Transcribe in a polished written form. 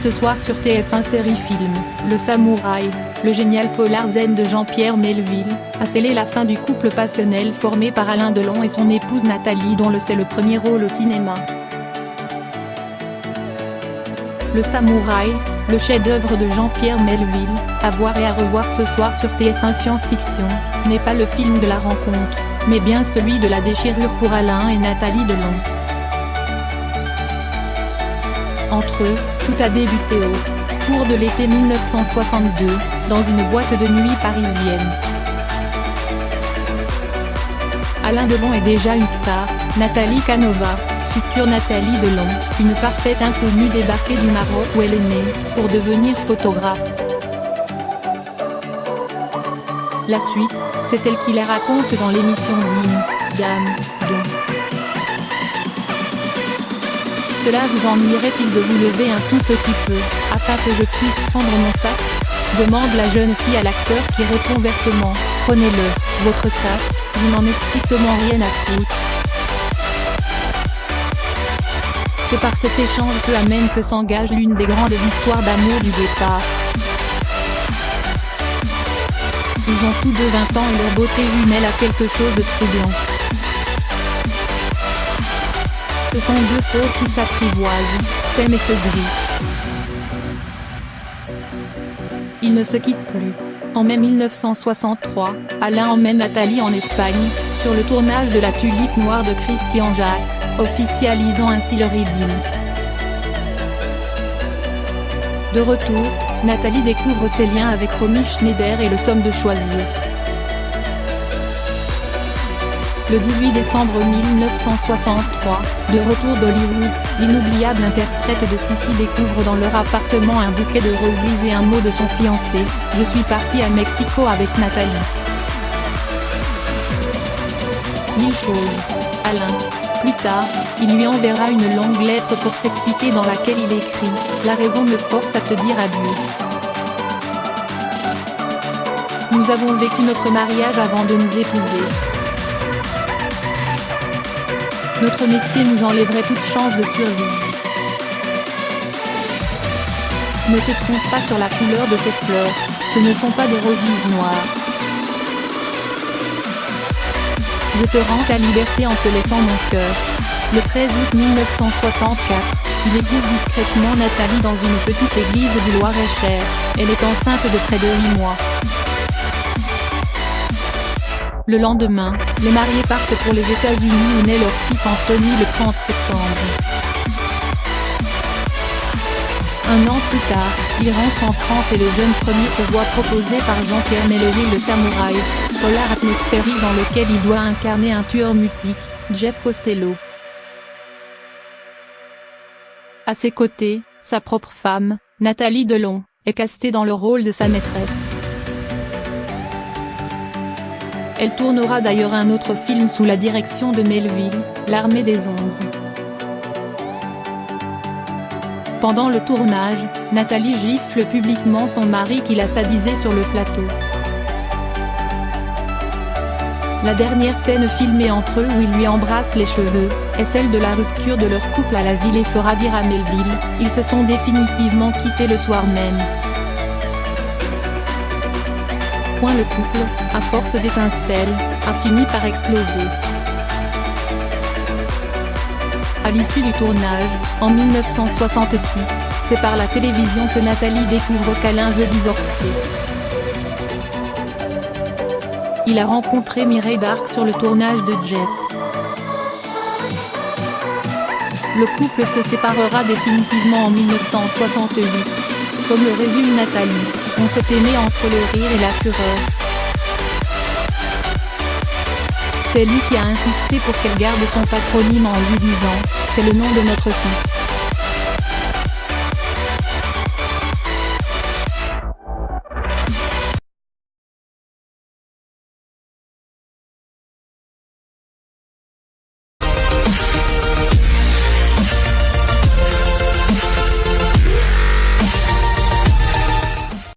ce soir sur TF1 Série Film, Le Samouraï, le génial polar zen de Jean-Pierre Melville, a scellé la fin du couple passionnel formé par Alain Delon et son épouse Nathalie dont c'est le premier rôle au cinéma. Le Samouraï, le chef-d'œuvre de Jean-Pierre Melville, à voir et à revoir ce soir sur TF1 Science Fiction, n'est pas le film de la rencontre, mais bien celui de la déchirure pour Alain et Nathalie Delon. Entre eux, tout a débuté au cours de l'été 1962, dans une boîte de nuit parisienne. Alain Delon est déjà une star, Nathalie Canova, future Nathalie Delon, une parfaite inconnue débarquée du Maroc où elle est née, pour devenir photographe. La suite, c'est elle qui les raconte dans l'émission Dîme, Dame, Don. Cela vous ennuierait-il de vous lever un tout petit peu, afin que je puisse prendre mon sac ? Demande la jeune fille à l'acteur qui répond vertement, prenez-le, votre sac, je n'en ai strictement rien à foutre. C'est par cet échange peu amène que s'engage l'une des grandes histoires d'amour du départ. Ils ont tous deux 20 ans et leur beauté mêle à quelque chose de troublant. Ce sont deux feux qui s'apprivoisent, s'aiment et se grillent. Ils ne se quittent plus. En mai 1963, Alain emmène Nathalie en Espagne, sur le tournage de La Tulipe Noire de Christian Jacques, officialisant ainsi leur idylle. De retour, Nathalie découvre ses liens avec Romy Schneider et le somme de choisir. Le 18 décembre 1963, de retour d'Hollywood, l'inoubliable interprète de Sissi découvre dans leur appartement un bouquet de roses et un mot de son fiancé, « Je suis parti à Mexico avec Nathalie ». 1000 choses. Alain. Plus tard, il lui enverra une longue lettre pour s'expliquer dans laquelle il écrit « La raison me force à te dire adieu. Nous avons vécu notre mariage avant de nous épouser. Notre métier nous enlèverait toute chance de survie. Ne te trompe pas sur la couleur de ces fleurs, ce ne sont pas des roses noires. Je te rends ta liberté en te laissant mon cœur. » Le 13 août 1964, il épouse discrètement Nathalie dans une petite église du Loir-et-Cher, elle est enceinte de près de 8 mois. Le lendemain, les mariés partent pour les États-Unis où naît leur fils Anthony le 30 septembre. Un an plus tard, il rentre en France et le jeune premier se voit proposé par Jean-Pierre Melville le Samouraï, polar atmosphérique dans lequel il doit incarner un tueur mutique, Jeff Costello. À ses côtés, sa propre femme, Nathalie Delon, est castée dans le rôle de sa maîtresse. Elle tournera d'ailleurs un autre film sous la direction de Melville, L'Armée des Ombres. Pendant le tournage, Nathalie gifle publiquement son mari qui la sadisait sur le plateau. La dernière scène filmée entre eux où il lui embrasse les cheveux, est celle de la rupture de leur couple à la ville et fera dire à Melville, ils se sont définitivement quittés le soir même. Le couple, à force d'étincelles, a fini par exploser. À l'issue du tournage, en 1966, c'est par la télévision que Nathalie découvre qu'Alain veut divorcer. Il a rencontré Mireille Darc sur le tournage de Jet. Le couple se séparera définitivement en 1968. Comme le résume Nathalie, on s'est aimé entre le rire et la fureur. C'est lui qui a insisté pour qu'elle garde son patronyme en lui disant « C'est le nom de notre fils ».